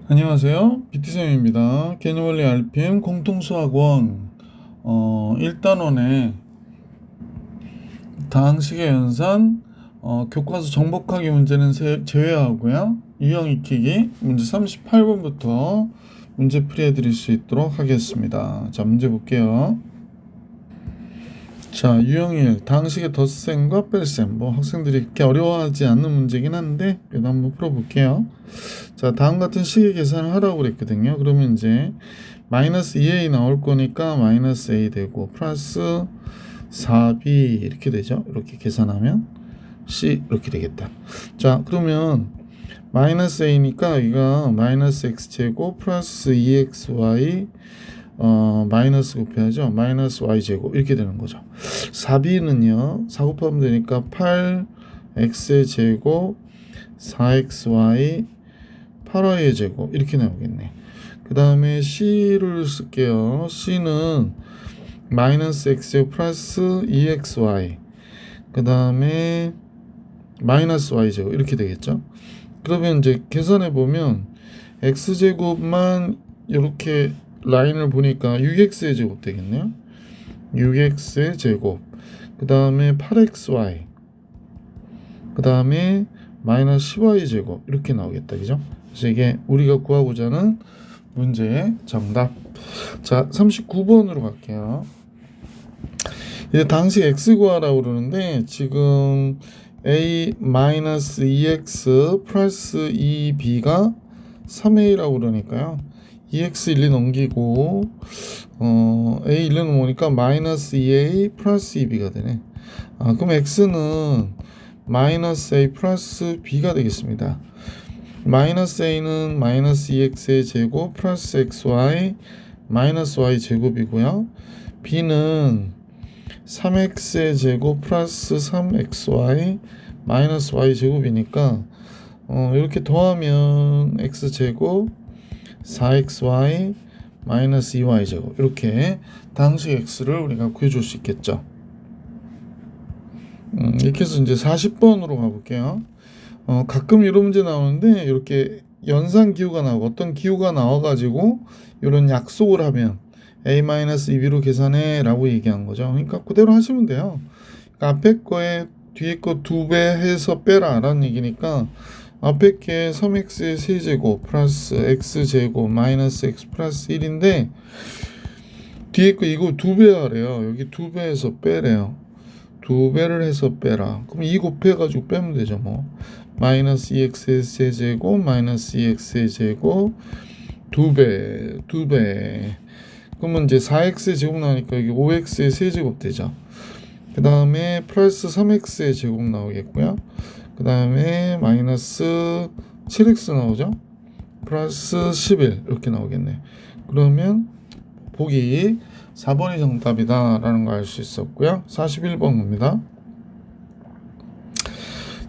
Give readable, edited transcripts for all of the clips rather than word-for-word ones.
안녕하세요. BT쌤입니다. 개념원리 RPM 공통수학원 1단원의 다항식의 연산 교과서 정복하기 문제는 제외하고요. 유형 익히기 문제 38번부터 문제 풀이해 드릴 수 있도록 하겠습니다. 자, 문제 볼게요. 자, 유형 1 다항식의 덧셈과 뺄셈. 학생들이 그렇게 어려워하지 않는 문제긴 한데 그래도 한번 풀어볼게요. 자, 다음 같은 식의 계산을 하라고 그랬거든요. 그러면 이제 마이너스 2a 나올 거니까 마이너스 a 되고 플러스 4b 이렇게 되죠. 이렇게 계산하면 c 이렇게 되겠다. 자, 그러면 마이너스 a니까 여기가 마이너스 x제곱 플러스 2xy 마이너스 곱해야죠. 마이너스 y제곱 이렇게 되는 거죠. 4b는요 4 곱하면 되니까 8x제곱 4xy 8y의 제곱 이렇게 나오겠네. 그 다음에 c를 쓸게요. c는 마이너스 x제곱 플러스 2xy 그 다음에 마이너스 y제곱 이렇게 되겠죠. 그러면 이제 계산해 보면 x제곱만 이렇게 라인을 보니까 6x의 제곱 되겠네요. 6x의 제곱 그 다음에 8xy 그 다음에 마이너스 10y 제곱 이렇게 나오겠다. 그죠? 그래서 이게 우리가 구하고자 하는 문제의 정답. 자, 39번으로 갈게요. 이제 당식 x 구하라고 그러는데 지금 a-2x 플러스 2b가 3a라고 그러니까요. 2x 1리 넘기고 a 1리 넘으니까 마이너스 2a 플러스 2b가 되네. 그럼 x는 마이너스 a 플러스 b가 되겠습니다. 마이너스 a는 마이너스 2x의 제곱 플러스 xy 마이너스 y 제곱이고요. b는 3x의 제곱 플러스 3xy 마이너스 y 제곱이니까 이렇게 더하면 x제곱 4xy 마이너스 2y 제곱 이렇게 당식 x를 우리가 구해줄 수 있겠죠. 이렇게 해서 이제 40번으로 가볼게요. 가끔 이런 문제 나오는데 이렇게 연산 기호가 나오고 어떤 기호가 나와가지고 이런 약속을 하면 a-2b로 계산해 라고 얘기한 거죠. 그러니까 그대로 하시면 돼요. 그러니까 앞에 거에 뒤에 거 2배 해서 빼라 라는 얘기니까 앞에 게 3x의 세제곱 플러스 x제곱 마이너스 x 플러스 1인데 뒤에 거 이거 2배 하래요. 여기 2배 해서 빼래요. 2배를 해서 빼라. 그럼 2 곱해가지고 빼면 되죠. 마이너스 2x의 세제곱 마이너스 2x의 제곱 2배 그러면 이제 4x의 제곱 나오니까 여기 5x의 세제곱 되죠. 그 다음에 플러스 3x의 제곱 나오겠고요. 그 다음에 마이너스 7x 나오죠. 플러스 11 이렇게 나오겠네. 그러면 보기 4번이 정답이다 라는 거 알 수 있었고요. 41번입니다.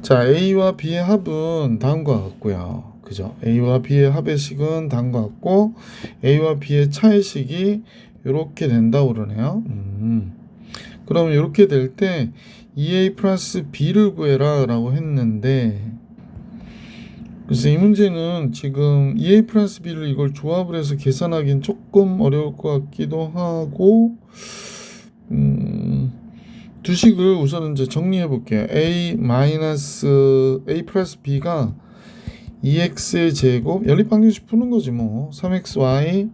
자, A와 B의 합은 다음과 같고요. 그죠? A와 B의 합의 식은 다음과 같고 A와 B의 차의 식이 이렇게 된다고 그러네요. 그러면 이렇게 될 때 2A 플러스 B를 구해라 라고 했는데 그래서 이 문제는 지금 2A 플러스 B를 이걸 조합을 해서 계산하기는 조금 어려울 것 같기도 하고 두 식을 우선 이제 정리해 볼게요. A 플러스 B가 2x의 제곱 연립방정식 푸는 거지 3xy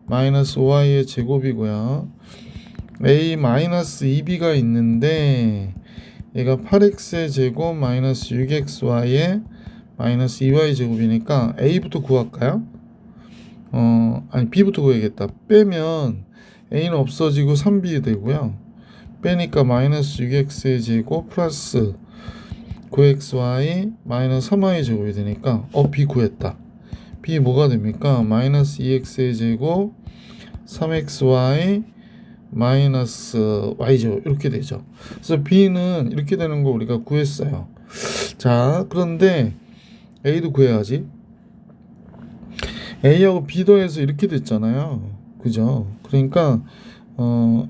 마이너스 5y의 제곱이고요. A 마이너스 2b가 있는데 얘가 8x의 제곱 마이너스 6xy의 마이너스 2y 제곱이니까 A부터 구할까요? 아니 B부터 구해야겠다. 빼면 A는 없어지고 3B 되고요. 빼니까 마이너스 6x의 제곱 플러스 9xy 마이너스 3y 제곱이 되니까 B 구했다. B 뭐가 됩니까? 마이너스 2x의 제곱 3xy 마이너스 y 제곱 이렇게 되죠. 그래서 B는 이렇게 되는 거 우리가 구했어요. 자, 그런데 A도 구해야지. A하고 B 더해서 이렇게 됐잖아요. 그죠? 그러니까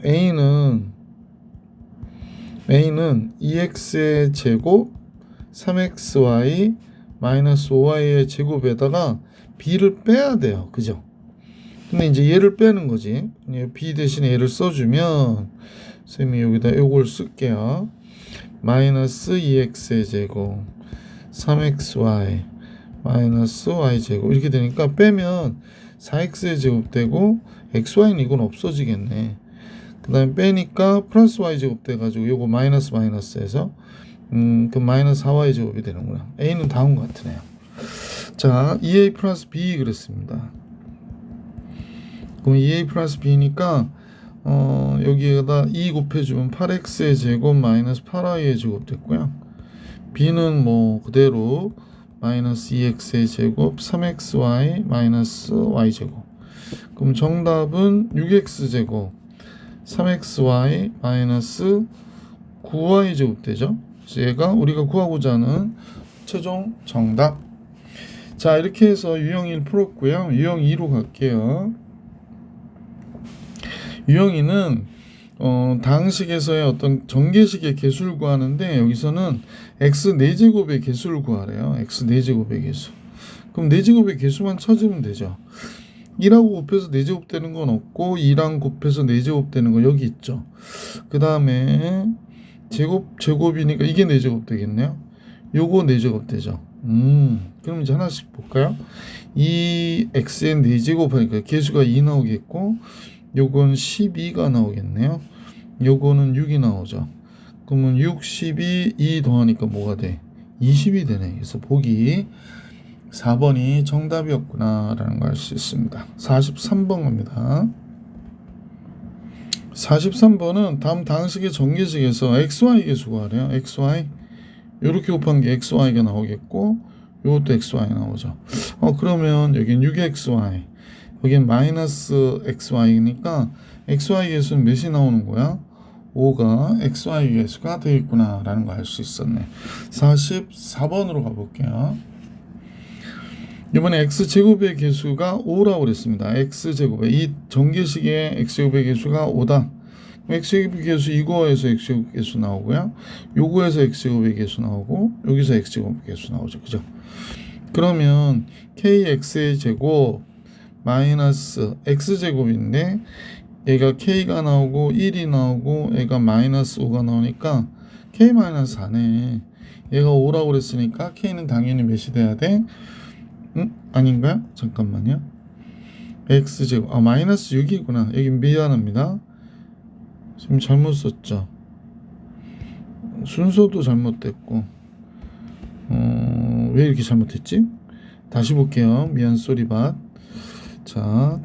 A는 2x의 제곱 3xy 마이너스 5y의 제곱에다가 b를 빼야 돼요. 그죠? 근데 이제 얘를 빼는 거지. b 대신에 얘를 써주면 쌤이 여기다 요걸 쓸게요. 마이너스 2x의 제곱 3xy 마이너스 y제곱 이렇게 되니까 빼면 4x의 제곱 되고 xy는 이건 없어지겠네. 그 다음에 빼니까 플러스 y제곱 돼가지고 요거 마이너스 마이너스에서 그 마이너스 4y제곱이 되는구나. a는 다음과 같으네요. 자 2a 플러스 b 그랬습니다. 그럼 2a 플러스 b니까 여기에다 2 곱해주면 8x의 제곱 마이너스 8y의 제곱 됐고요. b는 뭐 그대로 마이너스 2x의 제곱 3xy 마이너스 y제곱. 그럼 정답은 6x제곱 3xy 마이너스 9y제곱 되죠. 그래서 얘가 우리가 구하고자 하는 최종 정답. 자 이렇게 해서 유형 1 풀었고요. 유형 2로 갈게요. 유형 2는 다항식에서의 어떤 전개식의 개수를 구하는데 여기서는 x 4제곱의 개수를 구하래요. x 4제곱의 개수. 그럼 4제곱의 개수만 찾으면 되죠. 1하고 곱해서 4제곱 되는 건 없고 2랑 곱해서 4제곱 되는 거 여기 있죠. 그 다음에 제곱이니까 이게 4제곱 되겠네요. 요거 4제곱 되죠. 그럼 이제 하나씩 볼까요? 이 x의 4제곱 하니까 개수가 2 나오겠고 요건 12가 나오겠네요. 요거는 6이 나오죠. 그러면 6, 12, 2 더하니까 뭐가 돼? 20이 되네. 그래서 보기 4번이 정답이었구나 라는 걸 알 수 있습니다. 43번 갑니다. 43번은 다음 다항식의 전개식에서 xy 개수 구하래요. xy 이렇게 곱한 게 xy가 나오겠고 이것도 xy 나오죠. 그러면 여긴 6xy 여긴 마이너스 xy니까 xy 개수는 몇이 나오는 거야? 5가 xy 개수가 되겠구나 라는 걸 알 수 있었네. 44번으로 가볼게요. 이번에 x제곱의 개수가 5라고 그랬습니다. x제곱의 이 전개식의 x제곱의 개수가 5다. x제곱의 개수 이거에서 x제곱의 개수 나오고요. 요거에서 x제곱의 개수 나오고 여기서 x제곱의 개수 나오죠. 그죠? 그러면 kx의 제곱 마이너스 x제곱인데 얘가 k가 나오고 1이 나오고 얘가 마이너스 5가 나오니까 k 마이너스 4네. 얘가 5라고 그랬으니까 k는 당연히 몇이 돼야 돼? 아닌가요? 잠깐만요. x제곱 마이너스 6이구나. 여기 미안합니다. 지금 잘못 썼죠. 순서도 잘못됐고 왜 이렇게 잘못했지? 다시 볼게요. 미안 쏘리밭. 자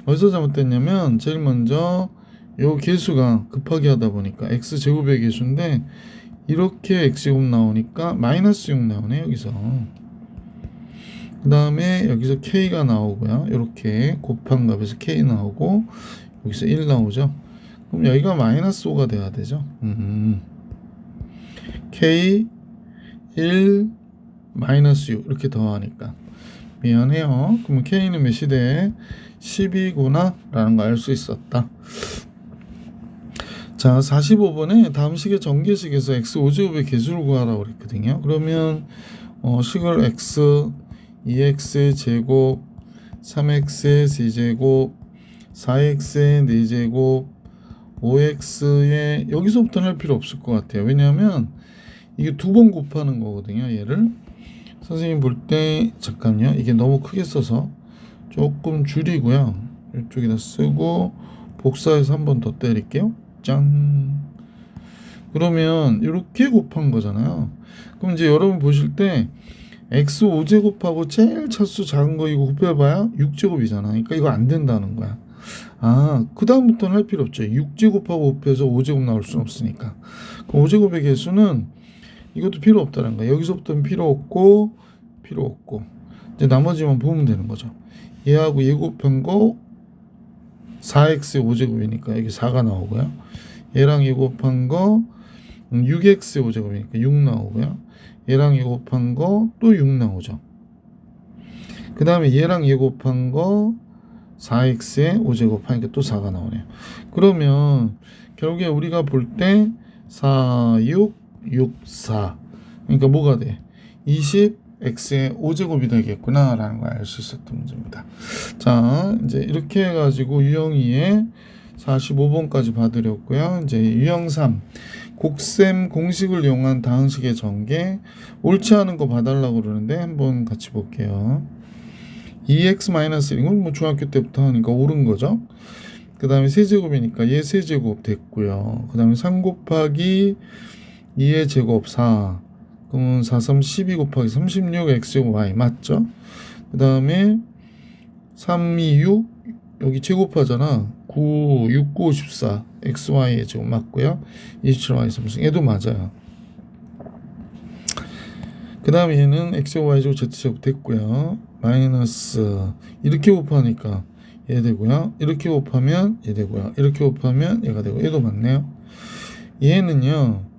어디서 잘못됐냐면 제일 먼저 요 개수가 급하게 하다 보니까 x제곱의 개수인데 이렇게 x제곱 나오니까 마이너스 6 나오네 여기서. 그 다음에 여기서 k가 나오고요. 이렇게 곱한 값에서 k 나오고 여기서 1 나오죠. 그럼 여기가 마이너스 5가 돼야 되죠. k 1 마이너스 6 이렇게 더하니까 미안해요. 그럼 k는 몇이 돼? 10이구나 라는 거 알 수 있었다. 자 45번에 다음 식의 전개식에서 x 5제곱의 개수를 구하라고 그랬거든요. 그러면 식을 x 2x의 제곱 3x의 세제곱 4x의 4제곱 5x의 여기서부터는 할 필요 없을 것 같아요. 왜냐하면 이게 2번 곱하는 거거든요. 얘를 선생님 볼 때 잠깐요. 이게 너무 크게 써서 조금 줄이고요. 이쪽에다 쓰고 복사해서 한 번 더 때릴게요. 짠. 그러면 이렇게 곱한 거잖아요. 그럼 이제 여러분 보실 때 x 5제곱하고 제일 차수 작은 거 이거 곱해봐야 6제곱이잖아. 그러니까 이거 안 된다는 거야. 그 다음부터는 할 필요 없죠. 6제곱하고 곱해서 5제곱 나올 수는 없으니까. 그럼 5제곱의 개수는 이것도 필요 없다는 거야. 여기서부터는 필요 없고 이제 나머지만 보면 되는 거죠. 얘하고 얘 곱한 거 4x의 5제곱이니까 여기 4가 나오고요. 얘랑 얘 곱한 거 6x의 5제곱이니까 6 나오고요. 얘랑 얘 곱한 거 또 6 나오죠. 그 다음에 얘랑 얘 곱한 거 4x의 5제곱 하니까 또 4가 나오네요. 그러면 결국에 우리가 볼 때 4, 6, 6, 4 그러니까 뭐가 돼? 20x의 5제곱이 되겠구나 라는 걸 알 수 있었던 문제입니다. 자, 이제 이렇게 해가지고 유형 2에 45번까지 봐드렸고요. 이제 유형 3 곡셈 공식을 이용한 다항식의 전개 옳지 않은 거 봐달라고 그러는데 한번 같이 볼게요. 2x-1 이건 뭐 중학교 때부터 하니까 옳은 거죠. 그 다음에 세제곱이니까 얘 세제곱 됐고요. 그 다음에 3 곱하기 2의 제곱 4 그러면 4, 3, 12 곱하기 36 x제곱 y 맞죠? 그 다음에 3, 2, 6 여기 제곱하잖아. 9, 6, 9, 54 xy의 제곱 맞고요. 27y 3승 얘도 맞아요. 그 다음에 얘는 x제곱 y제곱 z제곱 됐고요. 마이너스 이렇게 곱하니까 얘 되고요. 이렇게 곱하면 얘 되고요. 이렇게 곱하면 얘가 되고 얘도 맞네요. 얘는요.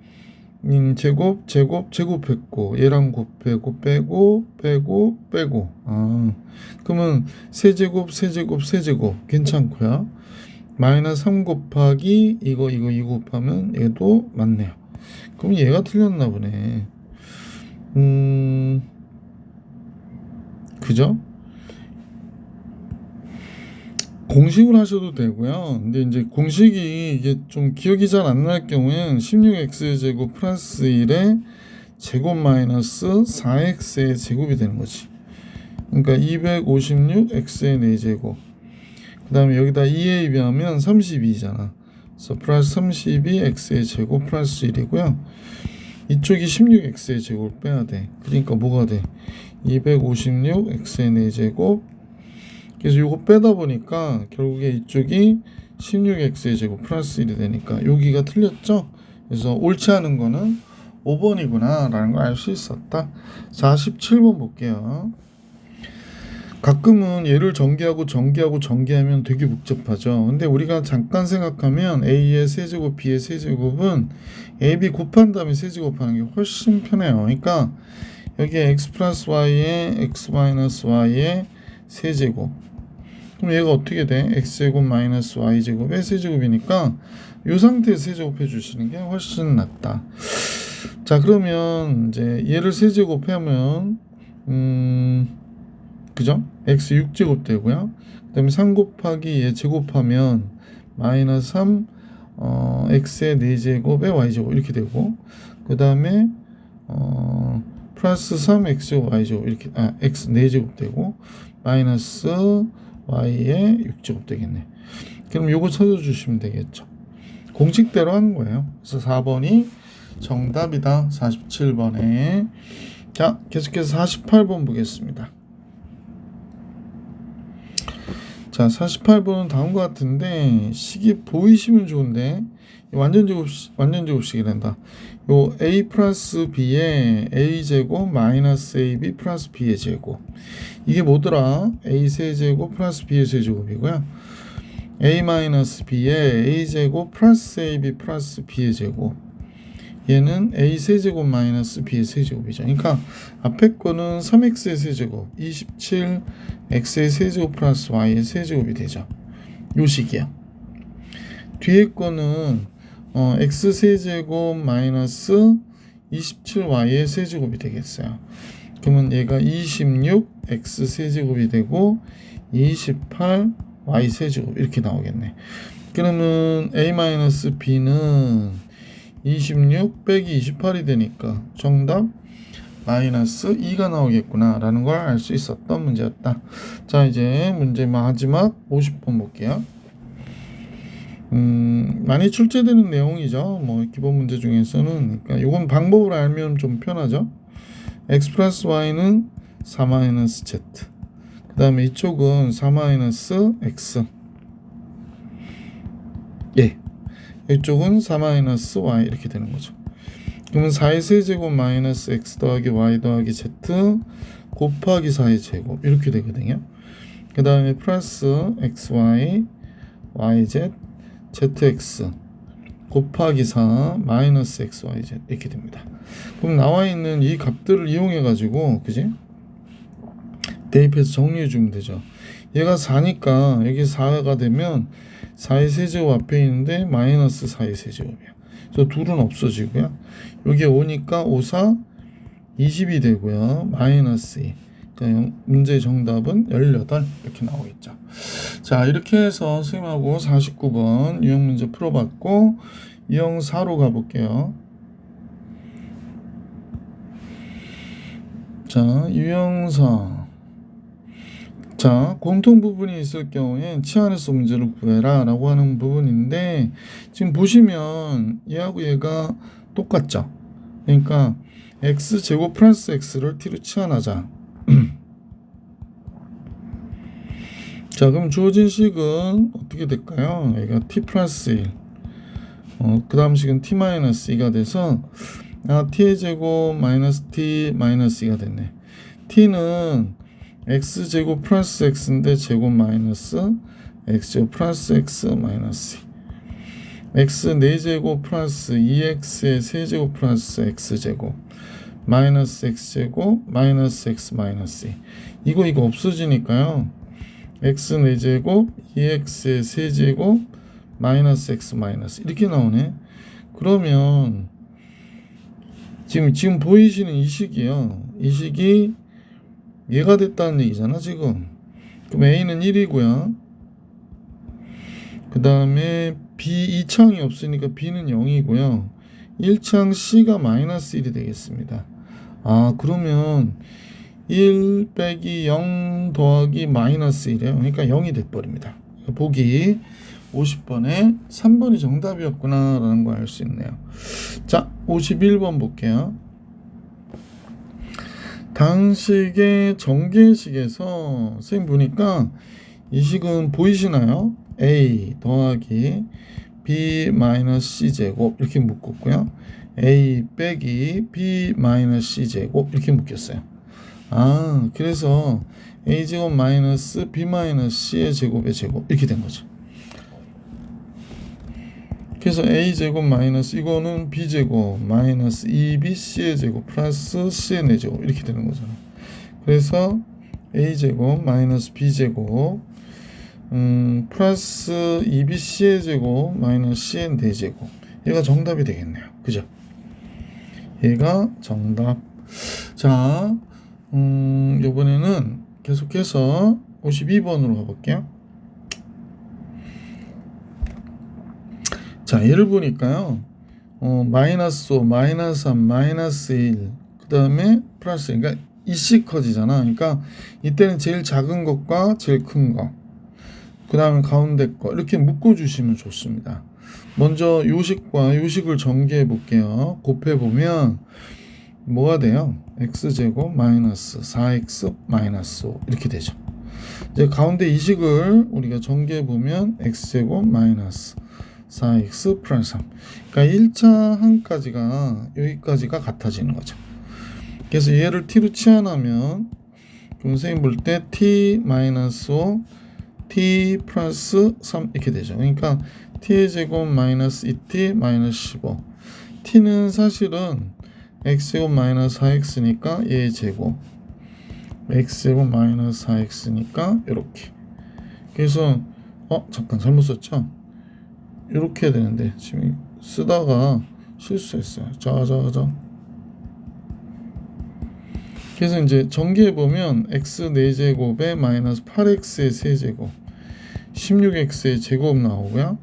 제곱 제곱했고 얘랑 곱하고 빼고 그러면 세제곱 괜찮고요. 마이너스 3 곱하기 이거 곱하면 얘도 맞네요. 그럼 얘가 틀렸나 보네. 그죠? 공식을 하셔도 되고요. 근데 이제 공식이 이게 좀 기억이 잘 안 날 경우에는 16x 제곱 플러스 1의 제곱 마이너스 4x의 제곱이 되는 거지. 그러니까 256x의 4제곱. 그 다음에 여기다 2에 비하면 32잖아. 그래서 플러스 32x의 제곱 플러스 1이고요. 이쪽이 16x의 제곱을 빼야 돼. 그러니까 뭐가 돼? 256x의 4제곱. 그래서 이거 빼다 보니까 결국에 이쪽이 16x의 제곱 플러스 1이 되니까 여기가 틀렸죠? 그래서 옳지 않은 거는 5번이구나 라는 걸 알 수 있었다. 47번 볼게요. 가끔은 얘를 전개하면 되게 복잡하죠. 근데 우리가 잠깐 생각하면 a의 세제곱 b의 세제곱은 ab 곱한 다음에 세제곱하는 게 훨씬 편해요. 그러니까 여기에 x 플러스 y에 x 마이너스 y의 세제곱. 그럼 얘가 어떻게 돼? x제곱 마이너스 y제곱의 세제곱이니까 이 상태에서 세제곱해 주시는 게 훨씬 낫다. 자, 그러면 이제 얘를 세제곱하면 그죠? x 6제곱 되고요. 그 다음에 3 곱하기 얘 제곱하면 마이너스 3 x의 4제곱에 y제곱 이렇게 되고 그 다음에 플러스 3 x제곱 y제곱 이렇게 x 4제곱 되고 마이너스 y의 6제곱 되겠네. 그럼 요거 찾아주시면 되겠죠. 공식대로 하는 거예요. 그래서 4번이 정답이다. 47번에. 자, 계속해서 48번 보겠습니다. 자, 48번은 다음과 같은데 식이 보이시면 좋은데 완전 제곱식이란다. 요 a 플러스 b의 a제곱 마이너스 ab 플러스 b의 제곱. 이게 뭐더라? a 세제곱 플러스 b의 세제곱이고요. a 마이너스 b의 a제곱 플러스 ab 플러스 b의 제곱. 얘는 a 세제곱 마이너스 b의 세제곱이죠. 그러니까 앞에 거는 3x의 세제곱, 27x의 세제곱 플러스 y의 세제곱이 되죠. 요 식이야. 뒤에 거는 x 세제곱 마이너스 27y의 세제곱이 되겠어요. 그러면 얘가 26x 세제곱이 되고 28y 세제곱 이렇게 나오겠네. 그러면 a 마이너스 b는 26 빼기 28이 되니까 정답 마이너스 2가 나오겠구나 라는 걸 알 수 있었던 문제였다. 자, 이제 문제 마지막 50번 볼게요. 많이 출제되는 내용이죠. 뭐 기본 문제 중에서는. 그러니까 이건 방법을 알면 좀 편하죠. x 플러스 y는 4 마이너스 z. 그 다음에 이쪽은 4 마이너스 x. 예. 이쪽은 4 마이너스 y 이렇게 되는 거죠. 그러면 4의 세제곱 마이너스 x 더하기 y 더하기 z 곱하기 4의 제곱 이렇게 되거든요. 그 다음에 플러스 xy yz zx 곱하기 4 마이너스 xyz 이렇게 됩니다. 그럼 나와 있는 이 값들을 이용해 가지고 그지? 대입해서 정리해 주면 되죠. 얘가 4니까 여기 4가 되면 4의 세제곱 앞에 있는데 마이너스 4의 세제곱이야. 그래서 둘은 없어지고요. 여기 5니까 5, 4 20이 되고요. 마이너스 2. 그러니까 문제 정답은 18 이렇게 나오겠죠. 자, 이렇게 해서 선생님하고 49번 유형 문제 풀어봤고 유형 4로 가볼게요. 자, 유형 4. 자, 공통 부분이 있을 경우에 치환해서 문제를 구해라 라고 하는 부분인데 지금 보시면 얘하고 얘가 똑같죠. 그러니까 x제곱 플러스 x를 t로 치환하자. 자, 그럼 주어진 식은 어떻게 될까요? 여기가 t 플러스 1. 그 다음 식은 t 마이너스 2가 돼서 t의 제곱 마이너스 t 마이너스 2가 됐네. t는 x제곱 플러스 x인데 제곱 마이너스 x제곱 플러스 x 마이너스 2. x 4제곱 플러스 2x의 세제곱 플러스 x제곱 마이너스 x제곱 마이너스 x 마이너스 2. 이거 없어지니까요. x 4제곱 2x의 세제곱 마이너스 x 마이너스 이렇게 나오네. 그러면 지금 보이시는 이 식이요. 이 식이 얘가 됐다는 얘기잖아 지금. 그럼 a는 1이고요. 그 다음에 b 2창이 없으니까 b는 0이고요. 1창 c가 마이너스 1이 되겠습니다. 그러면 1 빼기 0 더하기 마이너스 1이에요. 그러니까 0이 돼버립니다. 보기 50번에 3번이 정답이었구나 라는 걸 알 수 있네요. 자, 51번 볼게요. 당식의 전개식에서 선생님 보니까 이 식은 보이시나요? a 더하기 b 마이너스 c 제곱 이렇게 묶었고요. a 빼기 b 마이너스 c 제곱 이렇게 묶였어요. 그래서 a 제곱 마이너스 b 마이너스 c의 제곱의 제곱 이렇게 된 거죠. 그래서 a 제곱 마이너스 이거는 b 제곱 마이너스 2bc의 제곱 플러스 c의 4제곱 이렇게 되는 거잖아요. 그래서 a 제곱 마이너스 b 제곱 플러스 2bc의 제곱 마이너스 c의 4제곱 얘가 정답이 되겠네요. 그죠? 얘가 정답. 자, 이번에는 계속해서 52번으로 가볼게요. 자, 얘를 보니까요. 마이너스 5, 마이너스 3, 마이너스 1, 그 다음에 플러스 1. 그러니까 이씩 커지잖아. 그러니까 이때는 제일 작은 것과 제일 큰 거, 그 다음에 가운데 거 이렇게 묶어주시면 좋습니다. 먼저 요식과 요식을 전개해 볼게요. 곱해 보면 뭐가 돼요? x제곱 마이너스 4x 마이너스 5 이렇게 되죠. 이제 가운데 이식을 우리가 전개해 보면 x제곱 마이너스 4x 플러스 3. 그러니까 1차 항까지가 여기까지가 같아지는 거죠. 그래서 얘를 t로 치환하면 그럼 선생님 볼 때 t 마이너스 5 t 플러스 3 이렇게 되죠. 그러니까 t의 제곱 마이너스 2t 마이너스 15. t는 사실은 x제곱 마이너스 4x니까 얘의 제곱 x제곱 마이너스 4x니까 이렇게. 그래서 잠깐 잘못 썼죠? 이렇게 해야 되는데 지금 쓰다가 실수했어요. 자. 그래서 이제 전개해 보면 x 4제곱에 마이너스 8x의 세제곱 16x의 제곱 나오고요.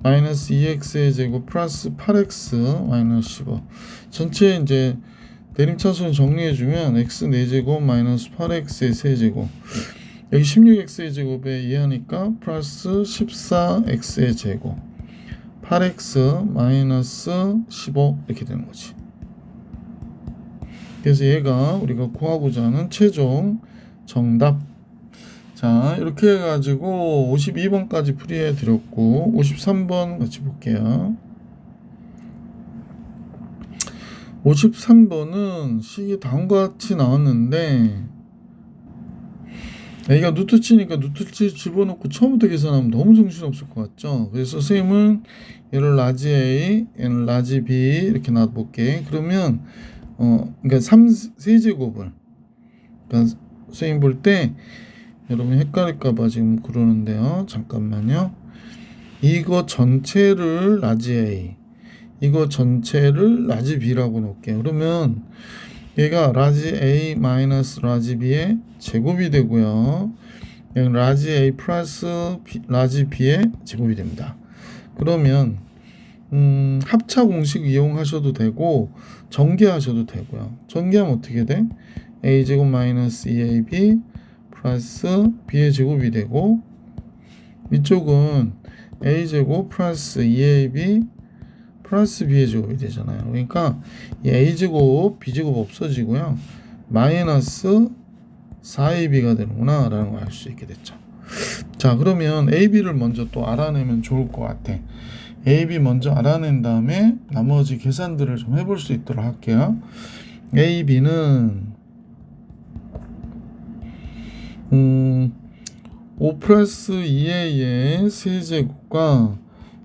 마이너스 2x의 제곱 플러스 8x 마이너스 15. 전체 이제 대림차순 정리해 주면 x 4제곱 마이너스 8x의 세제곱 여기 16x의 제곱에 이하니까 플러스 14x의 제곱 8x 마이너스 15 이렇게 되는 거지. 그래서 얘가 우리가 구하고자 하는 최종 정답. 자, 이렇게 해가지고 52번까지 풀이해 드렸고 53번 같이 볼게요. 53번은 식이 다음과 같이 나왔는데 A가 루트 치니까 루트 치 집어넣고 처음부터 계산하면 너무 정신없을 것 같죠. 그래서 선생님은 얘를 라지 A, 얘는 라지 B 이렇게 놔볼게. 그러면 그러니까 3세제곱을 그러니까 선생님 볼 때 여러분 헷갈릴까봐 지금 그러는데요. 잠깐만요. 이거 전체를 라지 A, 이거 전체를 라지 B라고 놓을게요. 그러면 얘가 라지 A 마이너스 라지 B의 제곱이 되고요. 얘는 라지 A 플러스 라지 B의 제곱이 됩니다. 그러면 합차 공식 이용하셔도 되고 전개하셔도 되고요. 전개하면 어떻게 돼? A제곱 마이너스 2AB 플러스 B의 제곱이 되고, 이쪽은 A제곱 플러스 2AB 플러스 B의 제곱이 되잖아요. 그러니까 이 A제곱 B제곱 없어지고요. 마이너스 4AB가 되는구나 라는 걸 알 수 있게 됐죠. 자, 그러면 AB를 먼저 또 알아내면 좋을 것 같아. AB 먼저 알아낸 다음에 나머지 계산들을 좀 해볼 수 있도록 할게요. AB는 5 플러스 2A의 세제곱과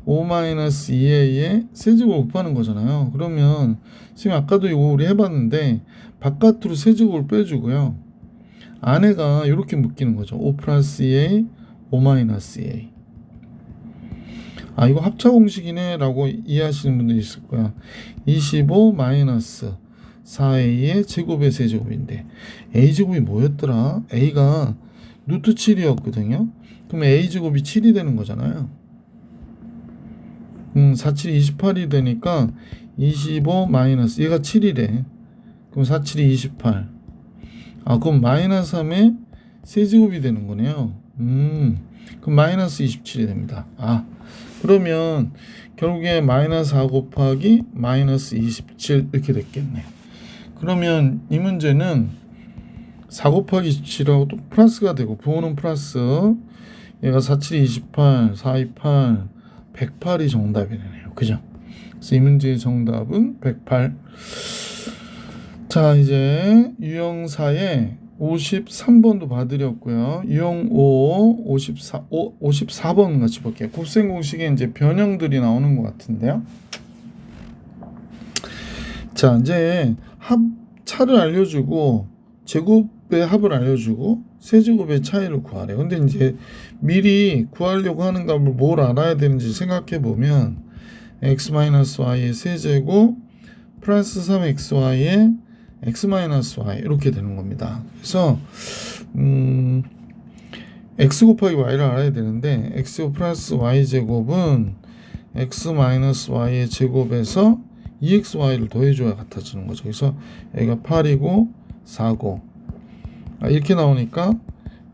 5 마이너스 2A의 세제곱을 곱하는 거잖아요. 그러면 지금 아까도 이거 우리 해봤는데 바깥으로 세제곱을 빼주고요. 안에가 이렇게 묶이는 거죠. 5 플러스 2A, 5 마이너스 2A. 아, 이거 합차 공식이네 라고 이해하시는 분들이 있을 거야. 25 마이너스 4A의 제곱의 세제곱인데 A제곱이 뭐였더라? A가 루트 7이었거든요. 그럼 A제곱이 7이 되는 거잖아요. 4, 7, 28이 되니까 25 마이너스 얘가 7이래. 그럼 4, 7이 28. 아, 그럼 마이너스 3의 세제곱이 되는 거네요. 그럼 마이너스 27이 됩니다. 아, 그러면 결국에 마이너스 4 곱하기 마이너스 27 이렇게 됐겠네. 그러면 이 문제는 4 곱하기 27하고 또 플러스가 되고 부호는 플러스, 얘가 4, 7, 28, 4, 28, 108이 정답이 되네요. 그죠? 그래서 이 문제의 정답은 108. 자, 이제 유형 4에 53번도 봐드렸고요. 유형 5, 54번 같이 볼게요. 곱셈 공식에 이제 변형들이 나오는 것 같은데요. 자, 이제 합차를 알려주고 제곱의 합을 알려주고 세제곱의 차이를 구하래요. 근데 이제 미리 구하려고 하는 값을 뭘 알아야 되는지 생각해 보면 x-y의 세제곱 플러스 3xy의 x-y 이렇게 되는 겁니다. 그래서 x 곱하기 y를 알아야 되는데 x 플러스 y 제곱은 x-y의 제곱에서 2xy를 더해줘야 같아지는 거죠. 그래서 여기가 8이고 4고 이렇게 나오니까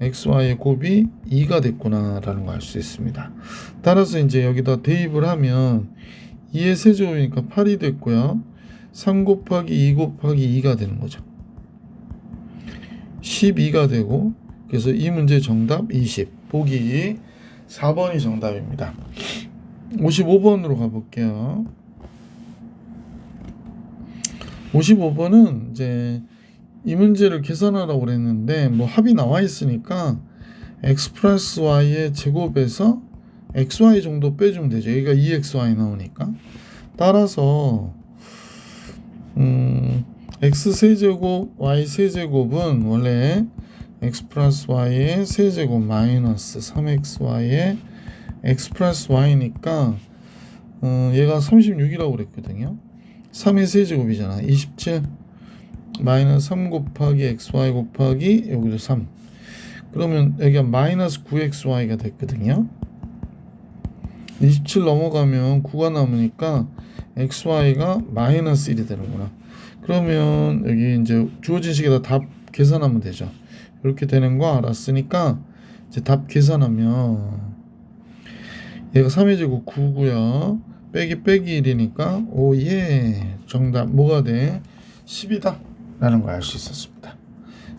xy의 곱이 2가 됐구나 라는 걸 알 수 있습니다. 따라서 이제 여기다 대입을 하면 2의 세제곱이니까 8이 됐고요. 3 곱하기 2 곱하기 2가 되는 거죠. 12가 되고, 그래서 이 문제 정답 20. 보기 4번이 정답입니다. 55번으로 가볼게요. 55번은 이제 이 문제를 계산하라고 그랬는데 뭐 합이 나와 있으니까 x 플러스 y의 제곱에서 xy 정도 빼주면 되죠. 여기가 2xy 나오니까. 따라서 x 세제곱 y 세제곱은 원래 x 플러스 y의 세제곱 마이너스 3xy의 x 플러스 y니까 얘가 36이라고 그랬거든요. 3의 세제곱이잖아. 27 마이너스 3 곱하기 xy 곱하기 여기도 3. 그러면 여기가 마이너스 9xy가 됐거든요. 27 넘어가면 9가 남으니까 xy가 마이너스 1이 되는구나. 그러면 여기 이제 주어진 식에다 답 계산하면 되죠. 이렇게 되는 거 알았으니까 이제 답 계산하면 얘가 3의 제곱 9고요. 빼기 1이니까 오예 정답 뭐가 돼? 10이다 라는 걸 알 수 있었습니다.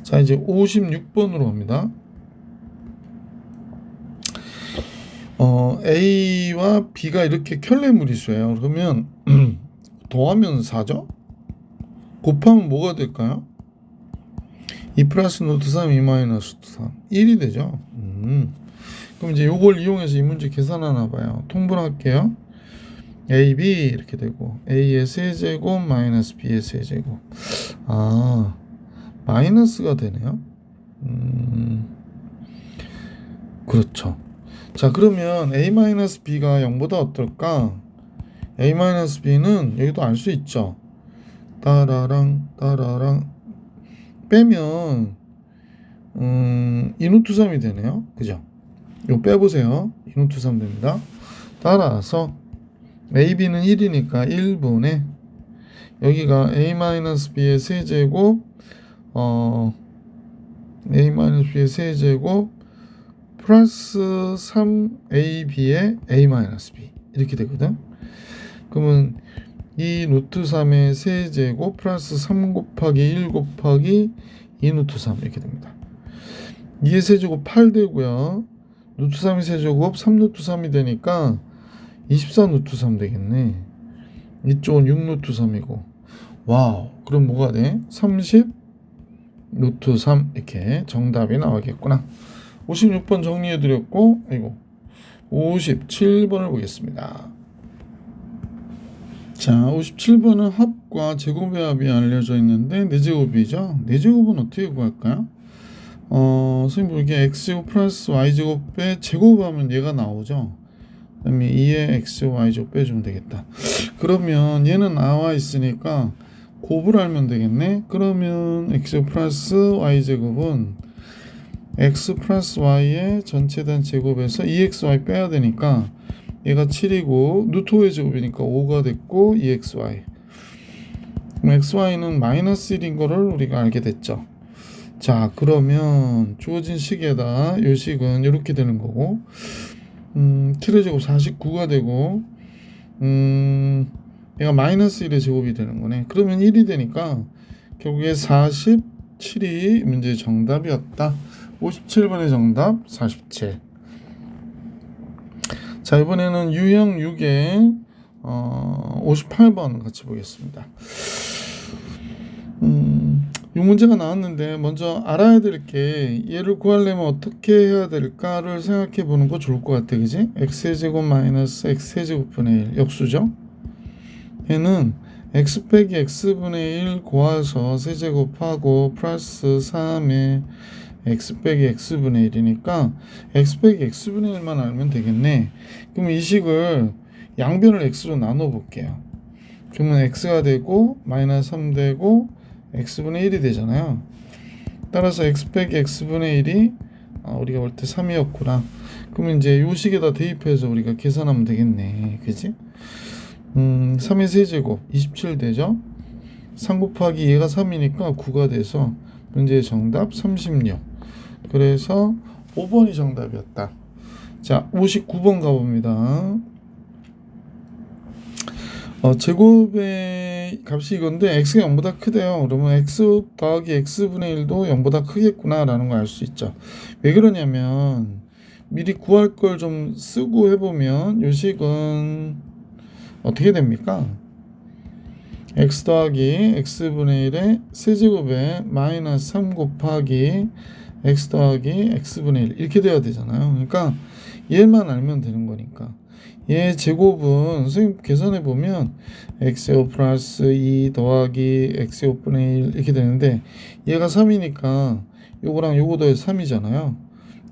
자, 이제 56번으로 갑니다. A와 B가 이렇게 켤레무리수예요. 그러면 더하면 4죠? 곱하면 뭐가 될까요? 2 플러스 노트 3, 2 마이너스 3 1이 되죠. 그럼 이제 이걸 이용해서 이 문제 계산하나 봐요. 통분할게요. A, B 이렇게 되고 A의 세제곱 마이너스 B의 세제곱. 아, 마이너스가 되네요. 그렇죠. 자, 그러면 A-B가 0보다 어떨까? A-B는 여기도 알 수 있죠. 따라랑 따라랑 빼면 2루트 3이 되네요. 그죠? 이거 빼보세요. 2루트 3 됩니다. 따라서 AB는 1이니까 1분의 여기가 A-B의 세제곱 A-B의 세제곱 플러스 3AB의 A-B 이렇게 되거든. 그러면 이 루트 3의 세제곱 플러스 3 곱하기 1 곱하기 2 루트 3 이렇게 됩니다. 2의 세제곱 8 되고요. 루트 3의 세제곱 3 루트 3이 되니까 24 루트 3 되겠네. 이쪽은 6 루트 3이고 와우. 그럼 뭐가 돼? 30 루트 3 이렇게 정답이 나오겠구나. 56번 정리해드렸고 아이고 57번을 보겠습니다. 자, 57번은 합과 제곱의 합이 알려져 있는데 4제곱이죠. 4제곱은 어떻게 구할까요? 선생님 이게 x제곱 플러스 y제곱에 제곱하면 얘가 나오죠. 그 다음에 2의 x, y제곱 빼주면 되겠다. 그러면 얘는 나와 있으니까 곱을 알면 되겠네. 그러면 x 플러스 y제곱은 x 플러스 y의 전체단 제곱에서 2xy 빼야 되니까 얘가 7이고 루트 5의 제곱이니까 5가 됐고 2xy. 그럼 xy는 마이너스 1인 거를 우리가 알게 됐죠. 자, 그러면 주어진 식에다 이 식은 이렇게 되는 거고 7의 제곱 49가 되고 얘가 마이너스 1의 제곱이 되는 거네. 그러면 1이 되니까 결국에 47이 문제의 정답이었다. 57번의 정답 47. 자, 이번에는 유형 6의 58번 같이 보겠습니다. 이 문제가 나왔는데 먼저 알아야 될 게 얘를 구하려면 어떻게 해야 될까를 생각해 보는 거 좋을 것 같아. 그지? x의 제곱 마이너스 x의 제곱분의 1 역수죠. 얘는 x 빼기 x분의 1 고아서 세제곱하고 플러스 3의 x 빼기 x분의 1이니까 x 빼기 x분의 1만 알면 되겠네. 그럼 이 식을 양변을 x로 나눠 볼게요. 그러면 x가 되고 마이너스 3 되고 x분의 1이 되잖아요. 따라서 x 빼기 x분의 1이 우리가 볼 때 3이었구나. 그러면 이제 요 식에다 대입해서 우리가 계산하면 되겠네. 그지? 3의 세제곱 27 되죠? 3 곱하기 얘가 3이니까 9가 돼서 문제의 정답 36. 그래서 5번이 정답이었다. 자, 59번 가봅니다. 제곱의 값이 이건데 x가 0보다 크대요. 그러면 x 더하기 x분의 1도 0보다 크겠구나 라는 걸 알 수 있죠. 왜 그러냐면 미리 구할 걸 좀 쓰고 해보면 이 식은 어떻게 됩니까? x 더하기 x분의 1의 세제곱에 마이너스 3 곱하기 x 더하기 x분의 1 이렇게 돼야 되잖아요. 그러니까 얘만 알면 되는 거니까 얘 제곱은 선생님 계산해 보면 x제곱 플러스 2 더하기 x제곱분의 1 이렇게 되는데 얘가 3이니까 요거랑 요거 더해서 3이잖아요.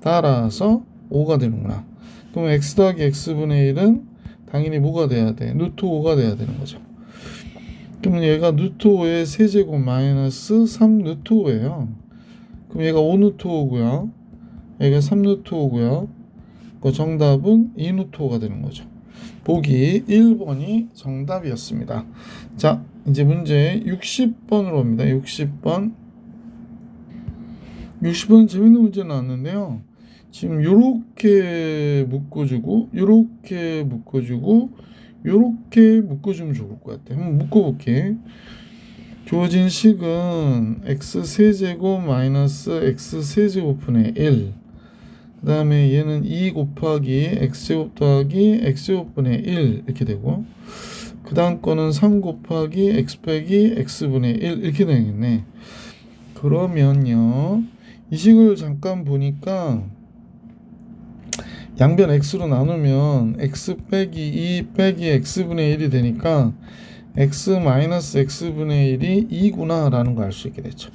따라서 5가 되는구나. 그럼 x 더하기 x분의 1은 당연히 뭐가 돼야 돼? 루트 5가 돼야 되는 거죠. 그러면 얘가 루트 5의 세제곱 마이너스 3 루트 5예요. 그럼 얘가 5 루트 5고요. 얘가 3 루트 5고요. 그 정답은 2 루트 5가 되는 거죠. 보기 1번이 정답이었습니다. 자, 이제 문제 60번으로 옵니다. 60번. 60번은 재밌는 문제 나왔는데요. 지금 요렇게 묶어주고 요렇게 묶어주고 요렇게 묶어주면 좋을 것 같아요. 한번 묶어볼게. 주어진 식은 x 세제곱 마이너스 x 세제곱분의 1. 그 다음에 얘는 2 곱하기 x제곱 더하기 x제곱분의 1 이렇게 되고 그 다음 거는 3 곱하기 x 빼기 x분의 1 이렇게 되겠네. 그러면요 이 식을 잠깐 보니까 양변 x로 나누면 x 빼기 2 빼기 x분의 1이 되니까 x 마이너스 x분의 1이 2구나 라는 걸 알 수 있게 됐죠.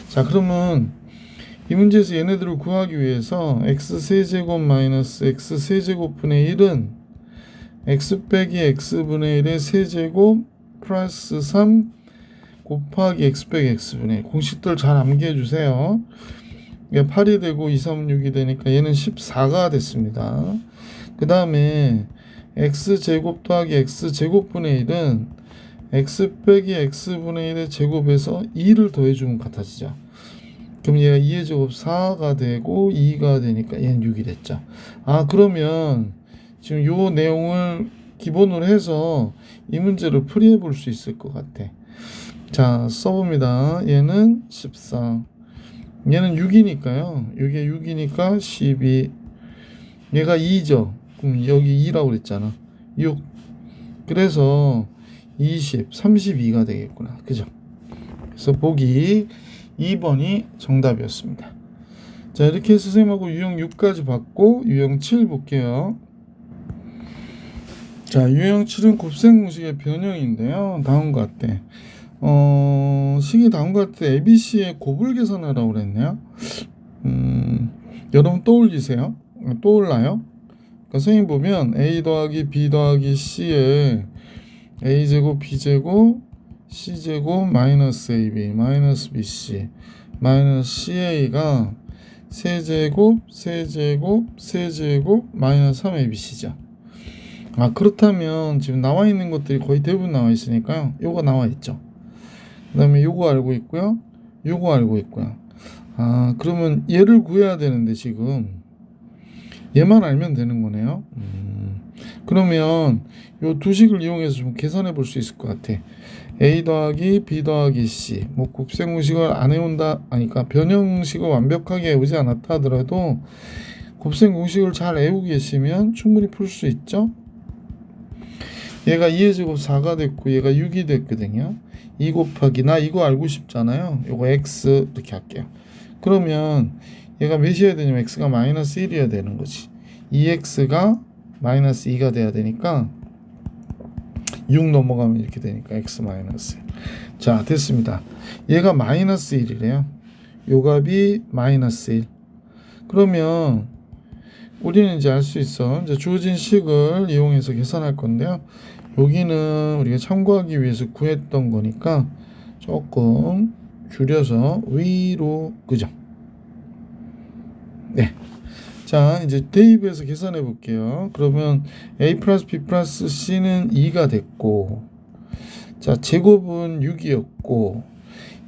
자, 그러면 이 문제에서 얘네들을 구하기 위해서 x 세제곱 마이너스 x 세제곱분의 1은 x 빼기 x분의 1의 세제곱 플러스 3 곱하기 x 빼기 x분의 공식들 잘 암기해 주세요. 이게 8이 되고 2, 3, 6이 되니까 얘는 14가 됐습니다. 그 다음에 x제곱 더하기 x제곱분의 1은 x 빼기 x분의 1의 제곱에서 2를 더해주면 같아지죠. 그럼 얘가 2의 제곱 4가 되고 2가 되니까 얘는 6이 됐죠. 아, 그러면 지금 요 내용을 기본으로 해서 이 문제를 풀이해 볼 수 있을 것 같아. 자, 써봅니다. 얘는 14, 얘는 6이니까요. 이게 6이니까 12, 얘가 2죠. 그럼 여기 2라고 그랬잖아. 6. 그래서 20, 32가 되겠구나. 그죠? 그래서 보기 2번이 정답이었습니다. 자, 이렇게 해서 선생님하고 유형 6까지 받고 유형 7 볼게요. 자, 유형 7은 곱셈공식의 변형인데요. 다음과 같대. 식이 다음과 같아. ABC의 곱을 계산하라고 그랬네요. 여러분 떠올리세요? 떠올라요? 그러니까 선생님 보면 A 더하기 B 더하기 C에 A제곱 B제곱 C제곱 마이너스 AB 마이너스 BC 마이너스 CA가 세제곱 세제곱 세제곱 마이너스 3ABC죠. 아, 그렇다면 지금 나와 있는 것들이 거의 대부분 나와 있으니까요. 요거 나와 있죠. 그 다음에 요거 알고 있고요. 요거 알고 있고요. 아, 그러면 얘를 구해야 되는데 지금 얘만 알면 되는 거네요. 그러면 요 두 식을 이용해서 좀 계산해 볼 수 있을 것 같아. A 더하기 B 더하기 C. 뭐 곱셈공식을 안 해온다, 아니까 변형식을 완벽하게 외우지 않았다 하더라도 곱셈공식을 잘 외우고 계시면 충분히 풀 수 있죠. 얘가 2의 제곱 4가 됐고 얘가 6이 됐거든요. 2 곱하기, 나 이거 알고 싶잖아요. 요거 x 이렇게 할게요. 그러면 얘가 몇이어야 되냐면 x가 마이너스 1이어야 되는 거지. 2x가 마이너스 2가 돼야 되니까 6 넘어가면 이렇게 되니까 x 마이너스 1. 자, 됐습니다. 얘가 마이너스 1이래요. 요 값이 마이너스 1. 그러면 우리는 이제 알 수 있어. 이제 주어진 식을 이용해서 계산할 건데요. 여기는 우리가 참고하기 위해서 구했던 거니까 조금 줄여서 위로, 그죠? 네. 자, 이제 대입해서 계산해 볼게요. 그러면 A 플러스 B 플러스 C는 2가 됐고, 자, 제곱은 6이었고,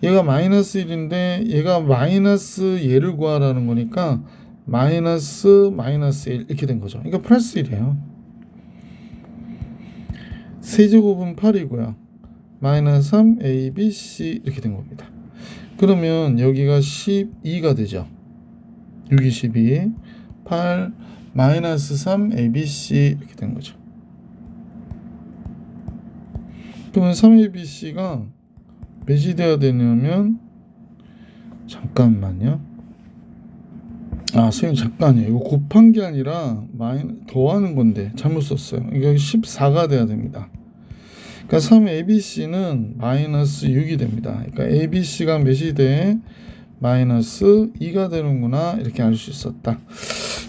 얘가 마이너스 1인데 얘가 마이너스 얘를 구하라는 거니까 마이너스 1 이렇게 된 거죠. 그러니까 플러스 1이에요. 세제곱은 8이고요. 마이너스 3 A, B, C 이렇게 된 겁니다. 그러면 여기가 12가 되죠. 6이 12, 8, 마이너스 3 A, B, C 이렇게 된 거죠. 그러면 3 A, B, C가 몇이 돼야 되냐면, 잠깐만요. 아, 선생님 잠깐이요. 이거 곱한 게 아니라 더하는 건데 잘못 썼어요. 이거 14가 돼야 됩니다. 그러니까 3ABC는 마이너스 6이 됩니다. 그러니까 ABC가 몇이 돼? 마이너스 2가 되는구나. 이렇게 알 수 있었다.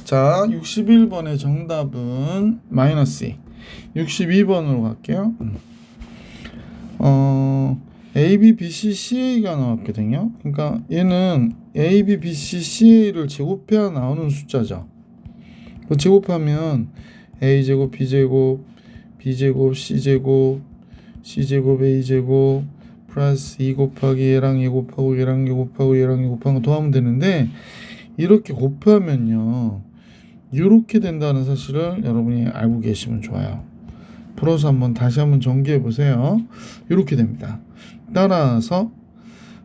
자, 61번의 정답은 마이너스 2. 62번으로 갈게요. A, B, B, C, CA가 나왔거든요. 그러니까 얘는 A, B, B, C, CA를 제곱해야 나오는 숫자죠. 그 제곱하면 A제곱, B제곱, B제곱, C제곱, C제곱, A제곱, 플러스 2 곱하기 얘랑 얘 곱하고 얘랑 얘 곱하고 얘랑 얘 곱하고 더하면 되는데, 이렇게 곱하면요, 이렇게 된다는 사실을 여러분이 알고 계시면 좋아요. 풀어서 다시 한번 정리해 보세요. 이렇게 됩니다. 따라서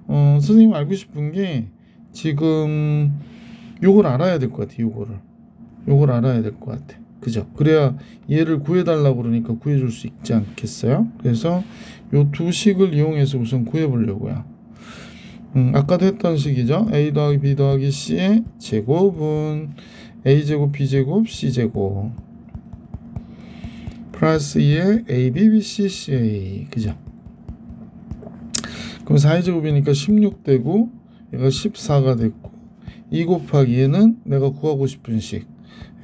선생님 알고 싶은 게 지금 요걸 알아야 될 것 같아. 요걸 알아야 될 것 같아. 그죠? 그래야 얘를 구해달라고 그러니까 구해줄 수 있지 않겠어요? 그래서 요 두 식을 이용해서 우선 구해보려고요. 아까도 했던 식이죠. A 더하기 B 더하기 C의 제곱은 A제곱 B제곱 C제곱 플러스 2의 A, B, B, C, CA. 그죠? 그럼 4의 제곱이니까 16 되고 얘가 14가 됐고 2 곱하기 얘는 내가 구하고 싶은 식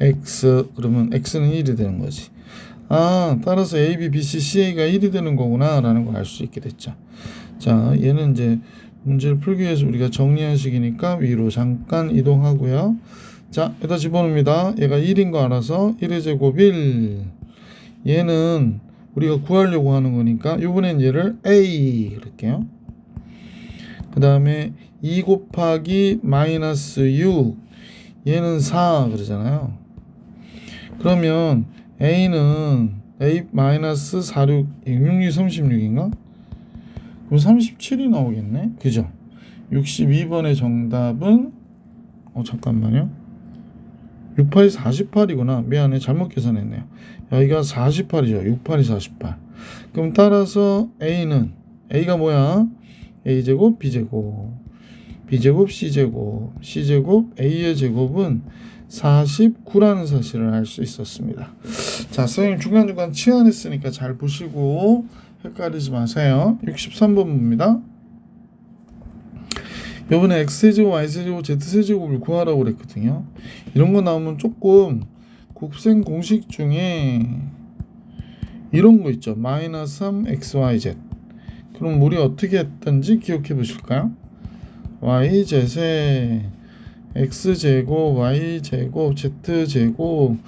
X, 그러면 X는 1이 되는 거지. 아, 따라서 A, B, B, C, CA가 1이 되는 거구나 라는 걸 알 수 있게 됐죠. 자, 얘는 이제 문제를 풀기 위해서 우리가 정리한 식이니까 위로 잠깐 이동하고요. 자, 여기다 집어넣습니다. 얘가 1인 거 알아서 1의 제곱 1. 얘는 우리가 구하려고 하는 거니까 이번엔 얘를 A 그럴게요. 그 다음에 2 곱하기 마이너스 6. 얘는 4 그러잖아요. 그러면 A는 A 마이너스 46, 66이 36인가? 그럼 37이 나오겠네? 그죠? 62번의 정답은 잠깐만요. 68이 48이구나. 미안해. 잘못 계산했네요. 여기가 48이죠. 68이 48. 그럼 따라서 A가 뭐야? A제곱, B제곱. B제곱, C제곱. C제곱, A의 제곱은 49라는 사실을 알 수 있었습니다. 자, 선생님 중간중간 치환했으니까 잘 보시고 헷갈리지 마세요. 63번 봅니다. 요번에 X세제곱, Y세제곱, Z세제곱을 구하라고 그랬거든요. 이런 거 나오면 조금 곱셈 공식 중에 이런 거 있죠. 마이너스 3 XYZ. 그럼 우리 어떻게 했던지 기억해 보실까요? YZ에 X제곱, Y제곱, Z제곱,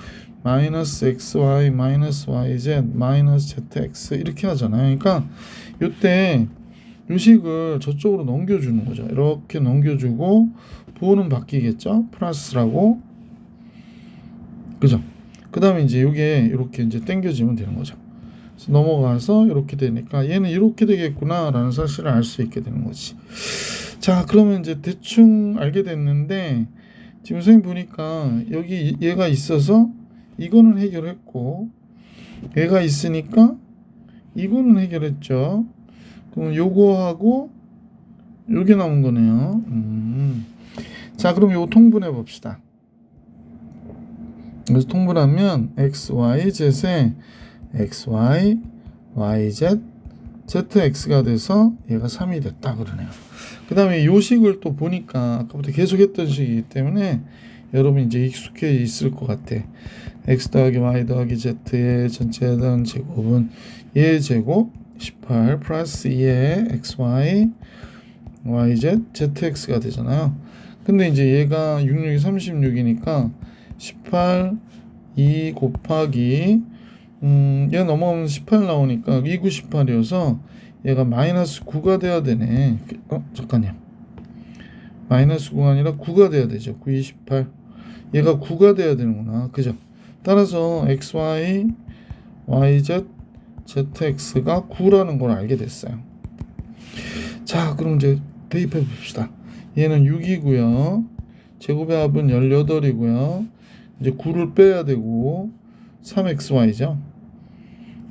마이너스 XY, 마이너스 YZ, 마이너스 ZX 이렇게 하잖아요. 그러니까 이때 요식을 저쪽으로 넘겨주는 거죠. 이렇게 넘겨주고 부호는 바뀌겠죠. 플러스라고. 그죠? 그 다음에 이제 이게 이렇게 이제 당겨지면 되는 거죠. 그래서 넘어가서 이렇게 되니까 얘는 이렇게 되겠구나 라는 사실을 알 수 있게 되는 거지. 자, 그러면 이제 대충 알게 됐는데 지금 선생님 보니까 여기 얘가 있어서 이거는 해결했고 얘가 있으니까 이거는 해결했죠. 그럼 요거하고 요게 남은 거네요. 자, 그럼 요거 통분해 봅시다. 그래서 통분하면 XYZ에 XY, YZ, ZX가 돼서 얘가 3이 됐다 그러네요. 그 다음에 요식을 또 보니까 아까부터 계속 했던 식이기 때문에 여러분 이제 익숙해 있을 것 같아. X 더하기 Y 더하기 Z의 전체 해당 제곱은 얘 제곱 18 플러스 2의 XY, YZ, ZX가 되잖아요. 근데 이제 얘가 66이 36이니까 18, 2 곱하기 얘 넘어가면 18 나오니까 2, 9, 18이어서 얘가 마이너스 9가 돼야 되네. 잠깐요. 마이너스 9가 아니라 9가 돼야 되죠. 9, 28. 얘가 9가 돼야 되는구나. 그죠? 따라서 XY, YZ, ZX가 9라는 걸 알게 됐어요. 자, 그럼 이제 대입해 봅시다. 얘는 6이고요. 제곱의 합은 18이고요. 이제 9를 빼야 되고 3XY죠.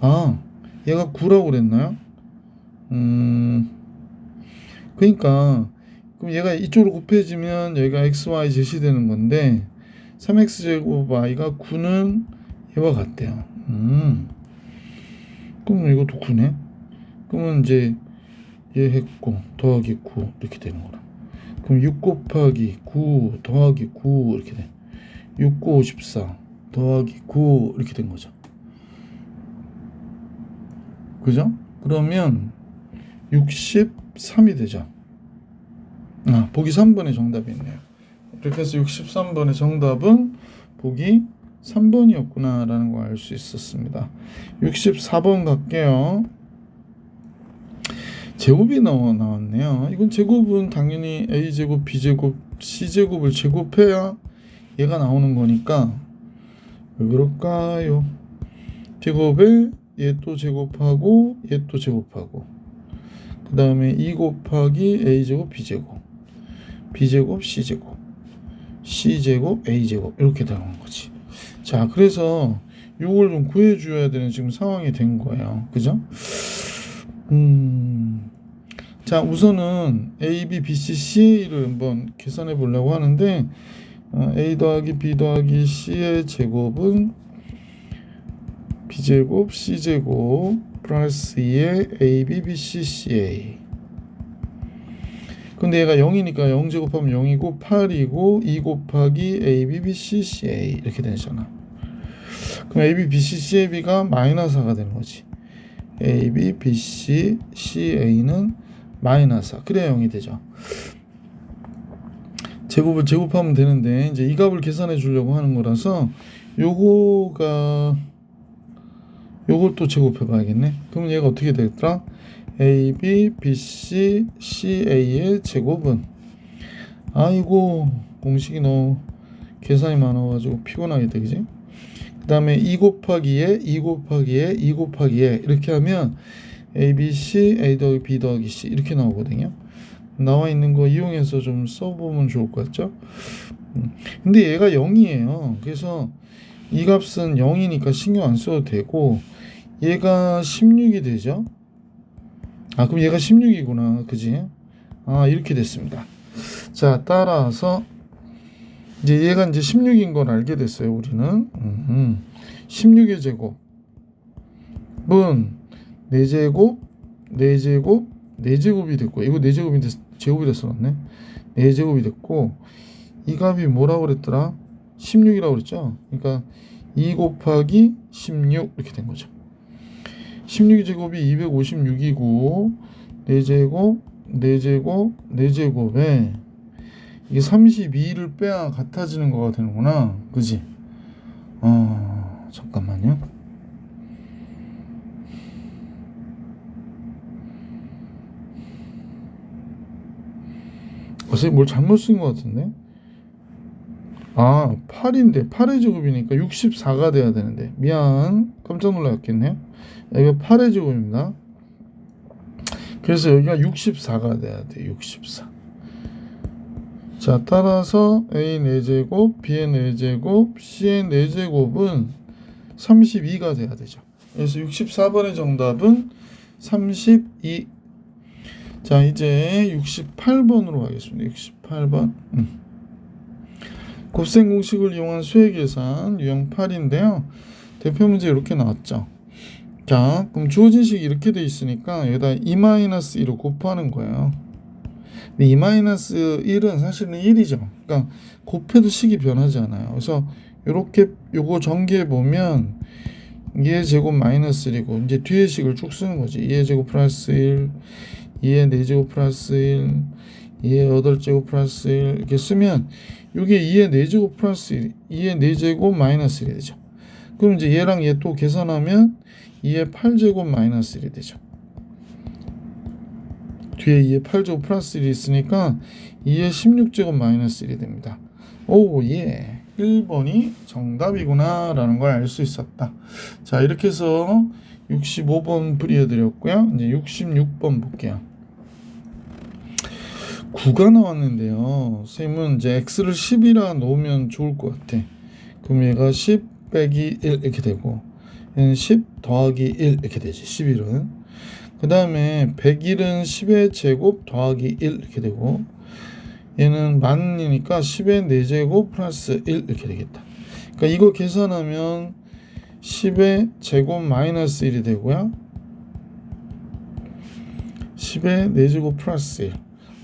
아, 얘가 9라고 그랬나요? 그러니까 그럼 얘가 이쪽으로 곱해지면 여기가 XYZ이 되는 건데 3X제곱 Y가 9는 얘와 같대요. 그럼 이것도 9네. 그러면 이제 얘 했고 더하기 9 이렇게 되는 거라. 그럼 6 곱하기 9 더하기 9 이렇게 돼. 6, 9, 54 더하기 9 이렇게 된 거죠. 그죠? 그러면 63이 되죠. 보기 3번의 정답이 있네요. 이렇게 해서 63번의 정답은 보기 3번이었구나 라는 걸 알 수 있었습니다. 64번 갈게요. 제곱이 나왔네요. 이건 제곱은 당연히 A제곱, B제곱, C제곱을 제곱해야 얘가 나오는 거니까 왜 그럴까요? 제곱에 얘 또 제곱하고 얘 또 제곱하고 그 다음에 2 곱하기 A제곱, B제곱, B제곱, C제곱, C제곱, A제곱 이렇게 나오는 거지. 자, 그래서 요걸 좀 구해줘야 되는 지금 상황이 된 거예요. 그죠? 자, 우선은 A, B, B, C, C를 한번 계산해 보려고 하는데 A 더하기 B 더하기 C의 제곱은 B제곱, C제곱 플러스 2의 A, B, B, C, CA. 근데 얘가 0이니까 0제곱하면 0이고 8이고 2 곱하기 A, B, B, C, CA 이렇게 되잖아. 그럼 A, B, B, C, CAB가 마이너스 4가 되는 거지. A, B, B, C, CA는 마이너스 4. 그래야 0이 되죠. 제곱을 제곱하면 되는데 이제 이 값을 계산해 주려고 하는 거라서 요걸 또 제곱해 봐야겠네. 그럼 얘가 어떻게 되겠더라? AB, BC, CA의 제곱은, 아이고 공식이 너무 계산이 많아가지고 피곤하겠다, 그지? 그 다음에 2 곱하기에 2 곱하기에 2 곱하기에 이렇게 하면 ABC, A 더하기 B 더하기 C 이렇게 나오거든요. 나와 있는 거 이용해서 좀 써보면 좋을 것 같죠? 근데 얘가 0이에요. 그래서 이 값은 0이니까 신경 안 써도 되고, 얘가 16이 되죠? 아, 그럼 얘가 16이구나. 그지? 아, 이렇게 됐습니다. 자, 따라서 이제 얘가 이제 16인 걸 알게 됐어요, 우리는. 16의 제곱은 4제곱, 4제곱, 4제곱이 됐고, 이거 4제곱이 제곱이 됐었네. 4제곱이 됐고, 이 값이 뭐라고 그랬더라? 16이라고 그랬죠? 그러니까 2 곱하기 16 이렇게 된 거죠. 16의 제곱이 256이고 4제곱, 4제곱, 4제곱에 이게 32를 빼야 같아지는 거가 되는구나. 그지? 잠깐만요. 선생님 뭘 잘못 쓴 것 같은데? 8인데 8의 제곱이니까 64가 돼야 되는데, 미안, 깜짝 놀랐겠네요. 여기가 8의 제곱입니다. 그래서 여기가 64가 돼야 돼. 64. 자, 따라서 A 4제곱, B의 4제곱, C의 4제곱은 32가 돼야 되죠. 그래서 64번의 정답은 32. 자, 이제 68번으로 가겠습니다. 68번. 곱셈 공식을 이용한 수의 계산 유형 8인데요. 대표 문제 이렇게 나왔죠. 자, 그럼 주어진 식이 이렇게 돼 있으니까 여기다 2-1을 곱하는 거예요. 근데 2-1은 사실은 1이죠. 그러니까 곱해도 식이 변하지 않아요. 그래서 이렇게 요거 전개해 보면 2의 제곱 마이너스 1이고, 이제 뒤에 식을 쭉 쓰는 거지. 2의 제곱 플러스 1, 2의 4제곱 플러스 1, 2의 8제곱 플러스 1 이렇게 쓰면 이게 2의 4제곱 플러스 1, 2의 4제곱 마이너스 1이 되죠. 그럼 이제 얘랑 얘 또 계산하면 2의 8제곱 마이너스 1이 되죠. 뒤에 2의 8제곱 플러스 1이 있으니까 2의 16제곱 마이너스 1이 됩니다. 오, 예. 1번이 정답이구나 라는 걸 알 수 있었다. 자, 이렇게 해서 65번 풀이해드렸고요. 이제 66번 볼게요. 9가 나왔는데요. 선생님은 이제 x를 10이라 놓으면 좋을 것 같아. 그럼 얘가 10 빼기 1 이렇게 되고, 얘는 10 더하기 1 이렇게 되지. 11은. 그 다음에 101은 10의 제곱 더하기 1 이렇게 되고, 얘는 만이니까 10의 4제곱 플러스 1 이렇게 되겠다. 그러니까 이거 계산하면 10의 제곱 마이너스 1이 되고요. 10의 4제곱 플러스 1.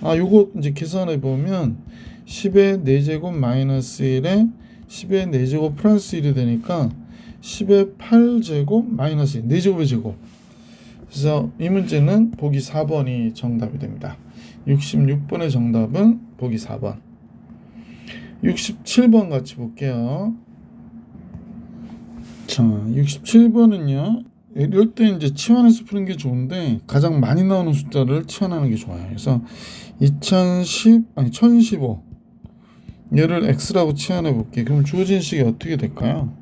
요거 이제 계산해 보면 10의 4제곱 마이너스 1에 10의 4제곱 플러스 1이 되니까 10의 8제곱 마이너스 1, 4제곱의 제곱. 그래서 이 문제는 보기 4번이 정답이 됩니다. 66번의 정답은 보기 4번. 67번 같이 볼게요. 자, 67번은요. 이럴 때 이제 치환해서 푸는 게 좋은데 가장 많이 나오는 숫자를 치환하는 게 좋아요. 그래서 1015 얘를 x라고 치환해 볼게. 그럼 주어진 식이 어떻게 될까요?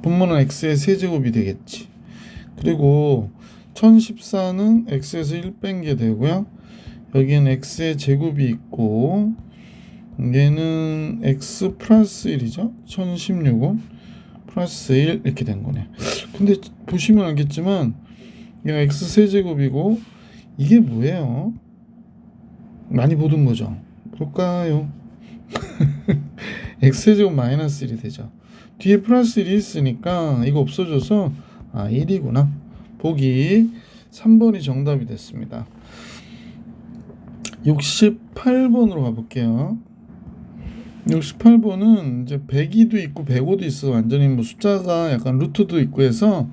분모는 x의 세제곱이 되겠지. 그리고 1014는 x에서 1 뺀 게 되고요. 여기엔 x의 제곱이 있고, 얘는 x 플러스 1이죠. 1016은 플러스 1 이렇게 된 거네. 근데 보시면 알겠지만 얘가 x 세제곱이고 이게 뭐예요? 많이 보던 거죠. 볼까요? x 세제곱 마이너스 1이 되죠. 뒤에 플러스 1이 있으니까 이거 없어져서 1이구나. 보기 3번이 정답이 됐습니다. 68번으로 가볼게요. 68번은 이제 102도 있고 105도 있어. 완전히 뭐 숫자가 약간 루트도 있고 해서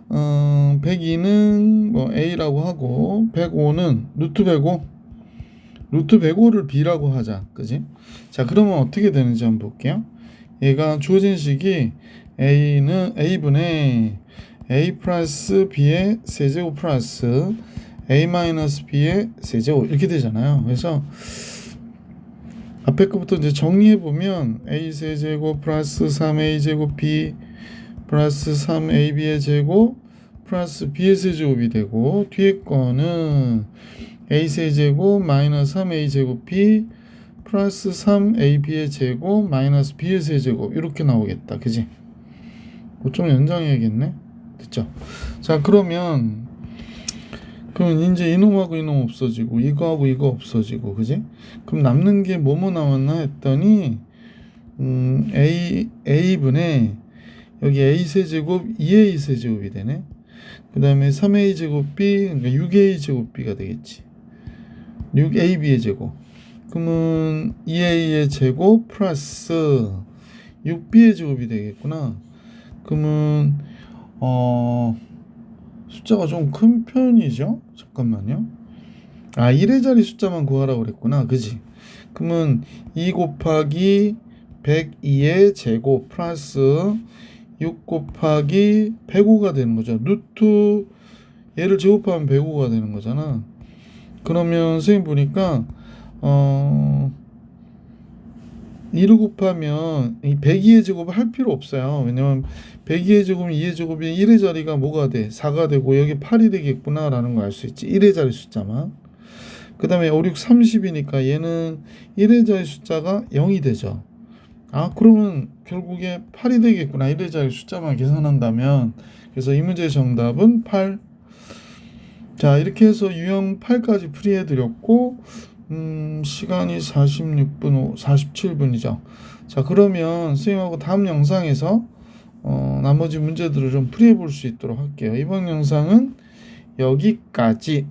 102는 뭐 A라고 하고 105는 루트 105 루트 105를 B라고 하자. 그지? 자, 그러면 어떻게 되는지 한번 볼게요. 얘가 주어진 식이 A는 A분의 A 플러스 B의 세제곱 플러스 A 마이너스 B의 세제곱 이렇게 되잖아요. 그래서 앞에 거부터 이제 정리해 보면 A 세제곱 플러스 3A 제곱 B 플러스 3AB의 제곱 플러스 B의 세제곱이 되고, 뒤에 거는 A 세제곱 마이너스 3A 제곱 B 플러스 3AB의 제곱 마이너스 B의 세제곱 이렇게 나오겠다. 그지? 좀 연장해야겠네. 됐죠? 자, 그러면 이제 이놈하고 이놈 없어지고 이거하고 이거 없어지고, 그지? 그럼 남는 게 뭐뭐 남았나 했더니 A분의 여기 A 세제곱 2A 세제곱이 되네. 그 다음에 3A 제곱 B, 그러니까 6A 제곱 B가 되겠지. 6AB의 제곱. 그러면 2A의 제곱 플러스 6B의 제곱이 되겠구나. 그러면 숫자가 좀 큰 편이죠? 잠깐만요. 1의 자리 숫자만 구하라고 그랬구나. 그지? 그러면 2 곱하기 102의 제곱 플러스 6 곱하기 105가 되는 거죠. 루트 얘를 제곱하면 105가 되는 거잖아. 그러면 선생님 보니까 2를 곱하면 이 102의 제곱을 할 필요 없어요. 왜냐면 102의 제곱은 2의 제곱이 1의 자리가 뭐가 돼? 4가 되고 여기 8이 되겠구나 라는 걸 알 수 있지. 1의 자리 숫자만. 그 다음에 5, 6, 30이니까 얘는 1의 자리 숫자가 0이 되죠. 그러면 결국에 8이 되겠구나. 1의 자리 숫자만 계산한다면. 그래서 이 문제의 정답은 8. 자, 이렇게 해서 유형 8까지 풀이해 드렸고, 시간이 47분이죠. 자, 그러면 선생님하고 다음 영상에서 나머지 문제들을 좀 풀이해 볼 수 있도록 할게요. 이번 영상은 여기까지.